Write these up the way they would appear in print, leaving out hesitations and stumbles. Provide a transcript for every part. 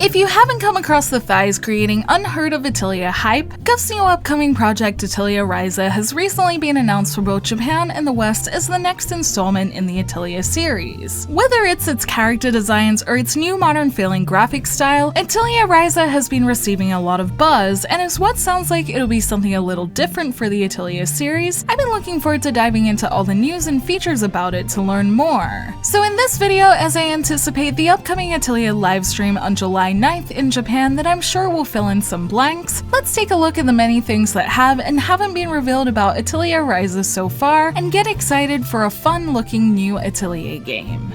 If you haven't come across the thighs creating unheard of Atelier hype, Guff's new upcoming project Atelier Ryza has recently been announced for both Japan and the West as the next installment in the Atelier series. Whether it's its character designs or its new modern feeling graphic style, Atelier Ryza has been receiving a lot of buzz, and as what sounds like it'll be something a little different for the Atelier series, I've been looking forward to diving into all the news and features about it to learn more. So in this video, as I anticipate the upcoming Atelier livestream on July 9th in Japan that I'm sure will fill in some blanks, let's take a look at the many things that have and haven't been revealed about Atelier Ryza so far and get excited for a fun-looking new Atelier game.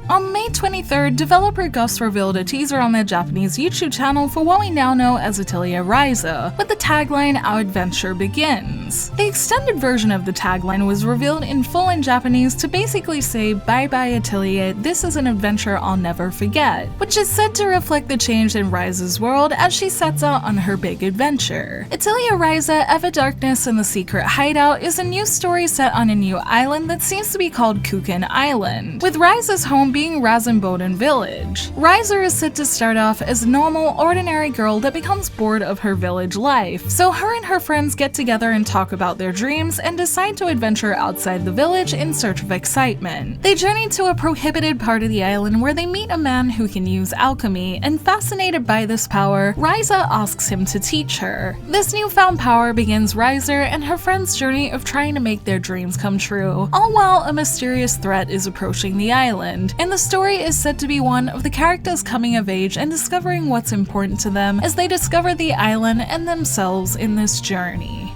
On May 23rd, developer Guffs revealed a teaser on their Japanese YouTube channel for what we now know as Atelier Ryza, with the tagline "Our Adventure Begins." The extended version of the tagline was revealed in full in Japanese to basically say, "Bye bye Atelier, this is an adventure I'll never forget," which is said to reflect the change in Ryza's world as she sets out on her big adventure. Atelier Ryza, Ever Darkness and the Secret Hideout is a new story set on a new island that seems to be called Kuken Island, with Ryza's home being Razanboden Village. Ryza is set to start off as a normal, ordinary girl that becomes bored of her village life, so her and her friends get together and talk about their dreams and decide to adventure outside the village in search of excitement. They journey to a prohibited part of the island where they meet a man who can use alchemy, and fascinated by this power, Ryza asks him to teach her. This newfound power begins Ryza and her friends' journey of trying to make their dreams come true, all while a mysterious threat is approaching the island, and the story is said to be one of the characters coming of age and discovering what's important to them as they discover the island and themselves in this journey.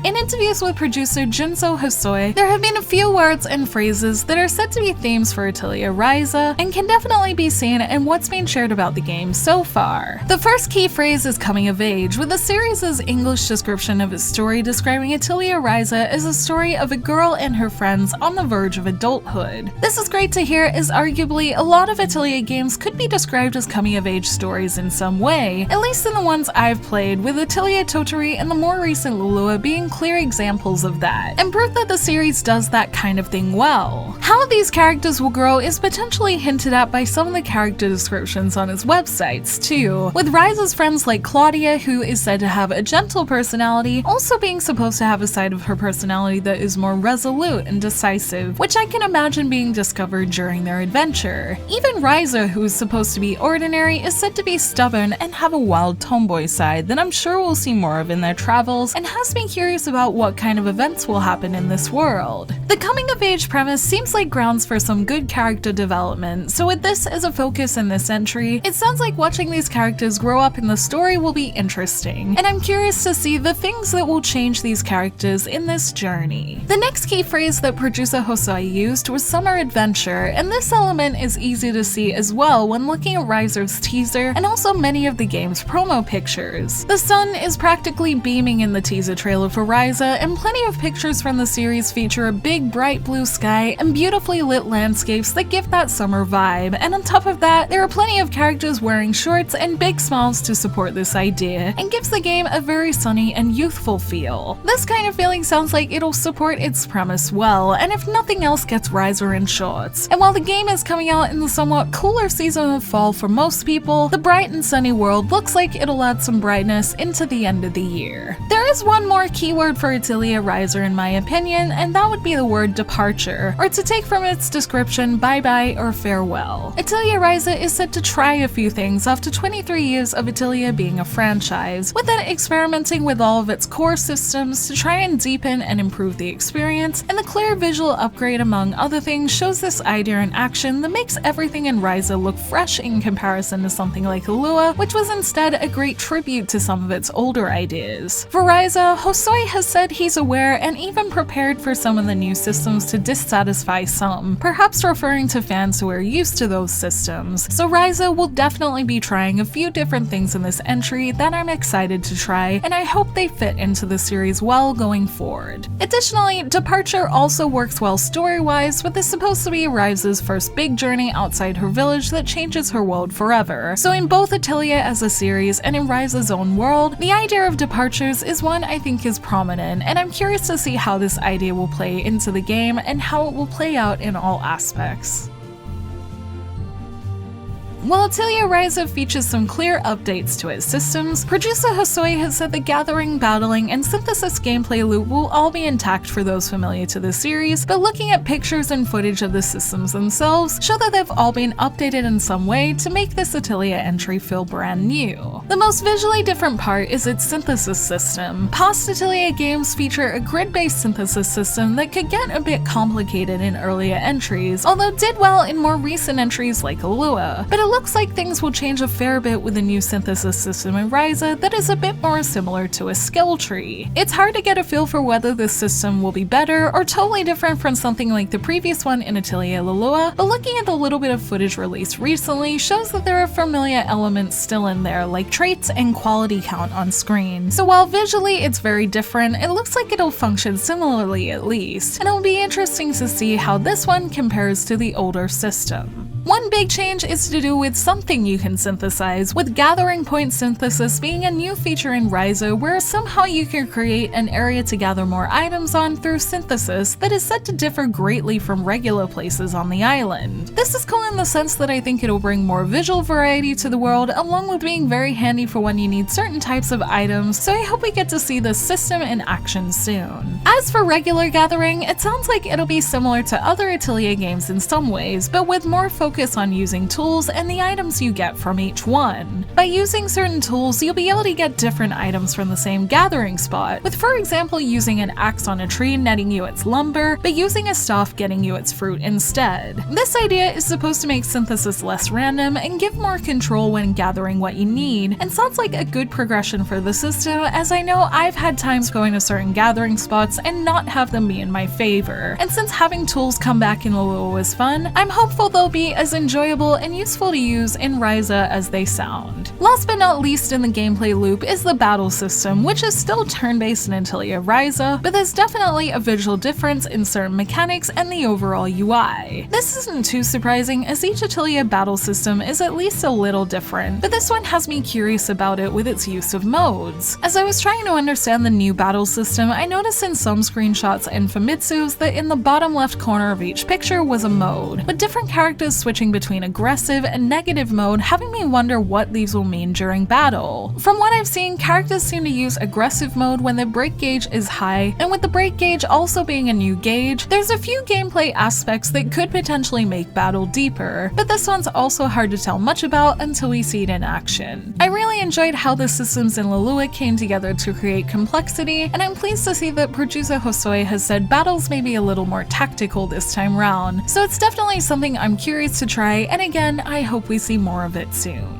In interviews with producer Junso Hosoi, there have been a few words and phrases that are said to be themes for Atelier Ryza and can definitely be seen in what's been shared about the game so far. The first key phrase is coming of age, with the series' English description of its story describing Atelier Ryza as a story of a girl and her friends on the verge of adulthood. This is great to hear, as arguably a lot of Atelier games could be described as coming of age stories in some way, at least in the ones I've played, with Atelier Totori and the more recent Lulua being clear examples of that, and proof that the series does that kind of thing well. How these characters will grow is potentially hinted at by some of the character descriptions on its websites too, with Ryza's friends like Claudia, who is said to have a gentle personality, also being supposed to have a side of her personality that is more resolute and decisive, which I can imagine being discovered during their adventure. Even Ryza, who is supposed to be ordinary, is said to be stubborn and have a wild tomboy side that I'm sure we'll see more of in their travels, and has been curious about what kind of events will happen in this world. The coming of age premise seems like grounds for some good character development, so with this as a focus in this entry, it sounds like watching these characters grow up in the story will be interesting, and I'm curious to see the things that will change these characters in this journey. The next key phrase that producer Hosoi used was summer adventure, and this element is easy to see as well when looking at Ryza's teaser and also many of the game's promo pictures. The sun is practically beaming in the teaser trailer for Ryza, and plenty of pictures from the series feature a big bright blue sky and beautifully lit landscapes that give that summer vibe, and on top of that, there are plenty of characters wearing shorts and big smiles to support this idea, and gives the game a very sunny and youthful feel. This kind of feeling sounds like it'll support its premise well, and if nothing else gets Ryza in shorts. And while the game is coming out in the somewhat cooler season of fall for most people, the bright and sunny world looks like it'll add some brightness into the end of the year. There is one more keyword for Atelier Ryza in my opinion, and that would be the word departure, or to take from its description, bye-bye or farewell. Atelier Ryza is set to try a few things after 23 years of Atelier being a franchise, with it experimenting with all of its core systems to try and deepen and improve the experience, and the clear visual upgrade among other things shows this idea in action that makes everything in Ryza look fresh in comparison to something like Lulua, which was instead a great tribute to some of its older ideas. For Ryza, Hosoi has said he's aware and even prepared for some of the new systems to dissatisfy some, perhaps referring to fans who are used to those systems. So Ryza will definitely be trying a few different things in this entry that I'm excited to try, and I hope they fit into the series well going forward. Additionally, Departure also works well story-wise, with this supposed to be Ryza's first big journey outside her village that changes her world forever. So in both Atelier as a series and in Ryza's own world, the idea of departures is one I think is promising prominent, and I'm curious to see how this idea will play into the game and how it will play out in all aspects. While Atelier Ryza features some clear updates to its systems, producer Hosoi has said the gathering, battling, and synthesis gameplay loop will all be intact for those familiar to the series, but looking at pictures and footage of the systems themselves show that they've all been updated in some way to make this Atelier entry feel brand new. The most visually different part is its synthesis system. Past Atelier games feature a grid-based synthesis system that could get a bit complicated in earlier entries, although did well in more recent entries like Alua, but it looks like things will change a fair bit with a new synthesis system in Ryza that is a bit more similar to a skill tree. It's hard to get a feel for whether this system will be better or totally different from something like the previous one in Atelier Lulua, but looking at the little bit of footage released recently shows that there are familiar elements still in there, like traits and quality count on screen. So while visually it's very different, it looks like it'll function similarly at least, and it'll be interesting to see how this one compares to the older system. One big change is to do with something you can synthesize, with gathering point synthesis being a new feature in Ryza where somehow you can create an area to gather more items on through synthesis that is said to differ greatly from regular places on the island. This is cool in the sense that I think it'll bring more visual variety to the world, along with being very handy for when you need certain types of items, so I hope we get to see this system in action soon. As for regular gathering, it sounds like it'll be similar to other Atelier games in some ways, but with more focus on using tools and the items you get from each one. By using certain tools, you'll be able to get different items from the same gathering spot, with for example using an axe on a tree netting you its lumber, but using a staff getting you its fruit instead. This idea is supposed to make synthesis less random and give more control when gathering what you need, and sounds like a good progression for the system, as I know I've had times going to certain gathering spots and not have them be in my favor. And since having tools come back in Lulua was fun, I'm hopeful they'll be as enjoyable and useful to use in Ryza as they sound. Last but not least in the gameplay loop is the battle system, which is still turn-based in Atelier Ryza, but there's definitely a visual difference in certain mechanics and the overall UI. This isn't too surprising, as each Atelier battle system is at least a little different, but this one has me curious about it with its use of modes. As I was trying to understand the new battle system, I noticed in some screenshots and Famitsu's that in the bottom left corner of each picture was a mode, with different characters switching between aggressive and negative mode, having me wonder what these will mean during battle. From what I've seen, characters seem to use aggressive mode when the break gauge is high, and with the break gauge also being a new gauge, there's a few gameplay aspects that could potentially make battle deeper, but this one's also hard to tell much about until we see it in action. I really enjoyed how the systems in Lulua came together to create complexity, and I'm pleased to see that producer Hosoi has said battles may be a little more tactical this time round, so it's definitely something I'm curious to try, and again, I hope we see more of it soon.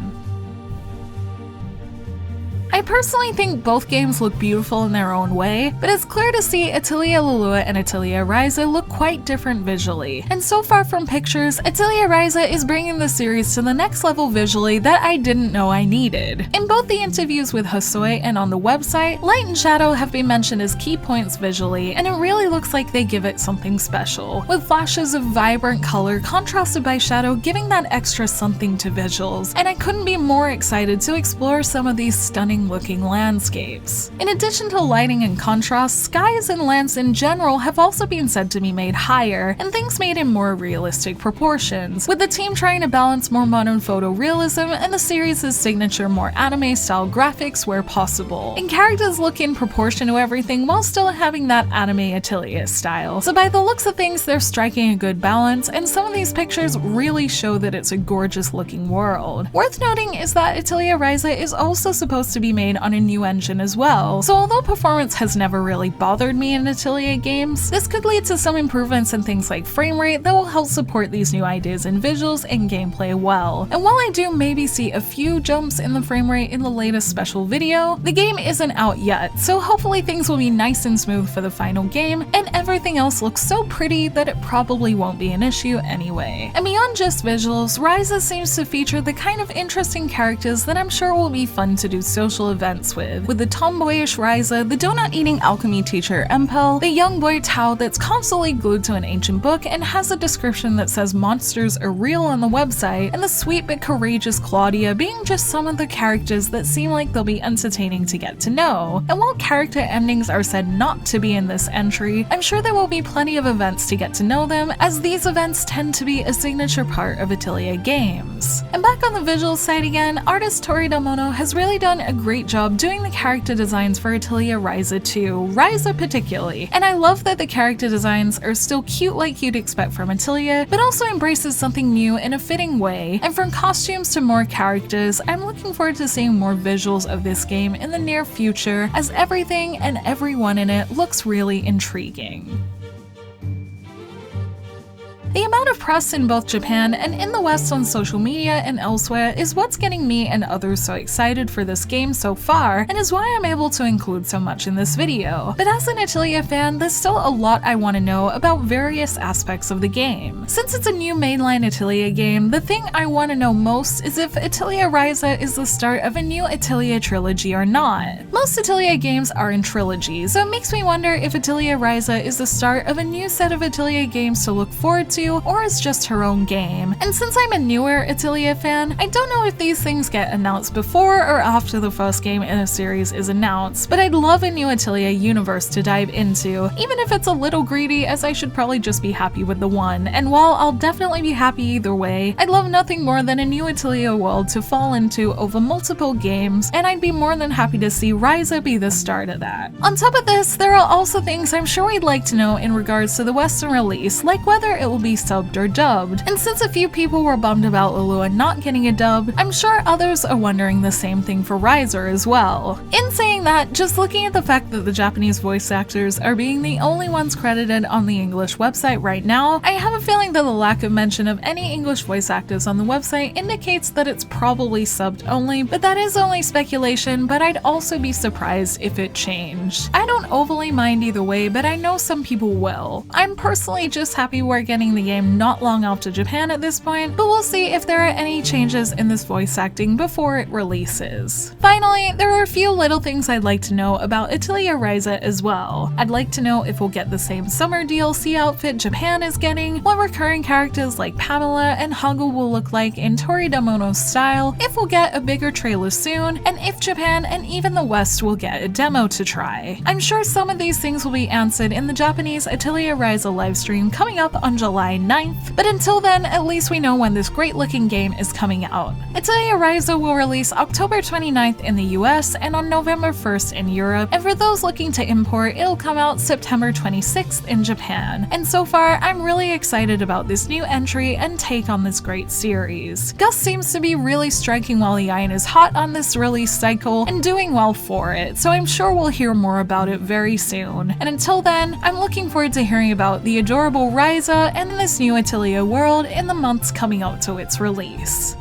I personally think both games look beautiful in their own way, but it's clear to see Atelier Lulua and Atelier Ryza look quite different visually, and so far from pictures, Atelier Ryza is bringing the series to the next level visually that I didn't know I needed. In both the interviews with Hosoi and on the website, light and shadow have been mentioned as key points visually, and it really looks like they give it something special, with flashes of vibrant color contrasted by shadow giving that extra something to visuals, and I couldn't be more excited to explore some of these stunning looking landscapes. In addition to lighting and contrast, skies and lands in general have also been said to be made higher, and things made in more realistic proportions, with the team trying to balance more modern photorealism and the series' signature more anime-style graphics where possible, and characters look in proportion to everything while still having that anime Atelier style. So by the looks of things, they're striking a good balance, and some of these pictures really show that it's a gorgeous looking world. Worth noting is that Atelier Ryza is also supposed to be made on a new engine as well, so although performance has never really bothered me in Atelier games, this could lead to some improvements in things like frame rate that will help support these new ideas in visuals and gameplay well. And while I do maybe see a few jumps in the frame rate in the latest special video, the game isn't out yet, so hopefully things will be nice and smooth for the final game, and everything else looks so pretty that it probably won't be an issue anyway. And beyond just visuals, Ryza seems to feature the kind of interesting characters that I'm sure will be fun to do socially special events with the tomboyish Ryza, the donut-eating alchemy teacher Empel, the young boy Tao that's constantly glued to an ancient book and has a description that says monsters are real on the website, and the sweet but courageous Claudia being just some of the characters that seem like they'll be entertaining to get to know. And while character endings are said not to be in this entry, I'm sure there will be plenty of events to get to know them, as these events tend to be a signature part of Atelier games. And back on the visual side again, artist Tori Damono has really done a great job doing the character designs for Atelier Ryza 2, Ryza particularly, and I love that the character designs are still cute like you'd expect from Atelier, but also embraces something new in a fitting way, and from costumes to more characters, I'm looking forward to seeing more visuals of this game in the near future, as everything and everyone in it looks really intriguing. The amount of press in both Japan and in the West on social media and elsewhere is what's getting me and others so excited for this game so far, and is why I'm able to include so much in this video. But as an Atelier fan, there's still a lot I want to know about various aspects of the game. Since it's a new mainline Atelier game, the thing I want to know most is if Atelier Ryza is the start of a new Atelier trilogy or not. Most Atelier games are in trilogies, so it makes me wonder if Atelier Ryza is the start of a new set of Atelier games to look forward to, or is just her own game. And since I'm a newer Atelier fan, I don't know if these things get announced before or after the first game in a series is announced, but I'd love a new Atelier universe to dive into, even if it's a little greedy, as I should probably just be happy with the one. And while I'll definitely be happy either way, I'd love nothing more than a new Atelier world to fall into over multiple games, and I'd be more than happy to see Ryza be the start of that. On top of this, there are also things I'm sure we'd like to know in regards to the Western release, like whether it will be subbed or dubbed. And since a few people were bummed about Lulua not getting a dub, I'm sure others are wondering the same thing for Ryza as well. In saying that, just looking at the fact that the Japanese voice actors are being the only ones credited on the English website right now, I have a feeling that the lack of mention of any English voice actors on the website indicates that it's probably subbed only, but that is only speculation, but I'd also be surprised if it changed. I don't overly mind either way, but I know some people will. I'm personally just happy we're getting the game not long after Japan at this point, but we'll see if there are any changes in this voice acting before it releases. Finally, there are a few little things I'd like to know about Atelier Ryza as well. I'd like to know if we'll get the same summer DLC outfit Japan is getting, what recurring characters like Pamela and Hago will look like in Tori Damono's style, if we'll get a bigger trailer soon, and if Japan and even the West will get a demo to try. I'm sure some of these things will be answered in the Japanese Atelier Ryza livestream coming up on July 9th, but until then, at least we know when this great looking game is coming out. Atelier Ryza will release October 29th in the US and on November 1st in Europe, and for those looking to import, it'll come out September 26th in Japan. And so far, I'm really excited about this new entry and take on this great series. Gus seems to be really striking while the iron is hot on this release cycle and doing well for it, so I'm sure we'll hear more about it very soon. And until then, I'm looking forward to hearing about the adorable Ryza and this new Atelier world in the months coming up to its release.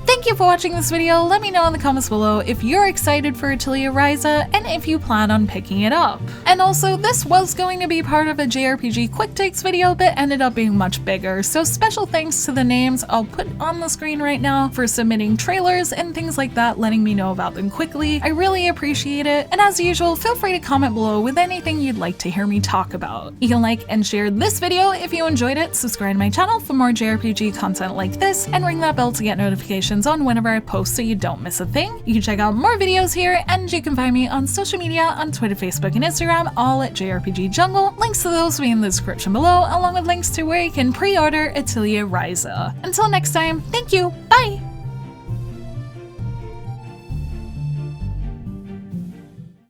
Thank you for watching this video. Let me know in the comments below if you're excited for Atelier Ryza and if you plan on picking it up. And also, this was going to be part of a JRPG Quick Takes video but ended up being much bigger, so special thanks to the names I'll put on the screen right now for submitting trailers and things like that, letting me know about them quickly. I really appreciate it, and as usual, feel free to comment below with anything you'd like to hear me talk about. You can like and share this video if you enjoyed it, subscribe to my channel for more JRPG content like this, and ring that bell to get notifications on whenever I post so you don't miss a thing. You can check out more videos here, and you can find me on social media on Twitter, Facebook, and Instagram, all at JRPG Jungle. Links to those will be in the description below, along with links to where you can pre-order Atelier Ryza. Until next time, thank you, bye!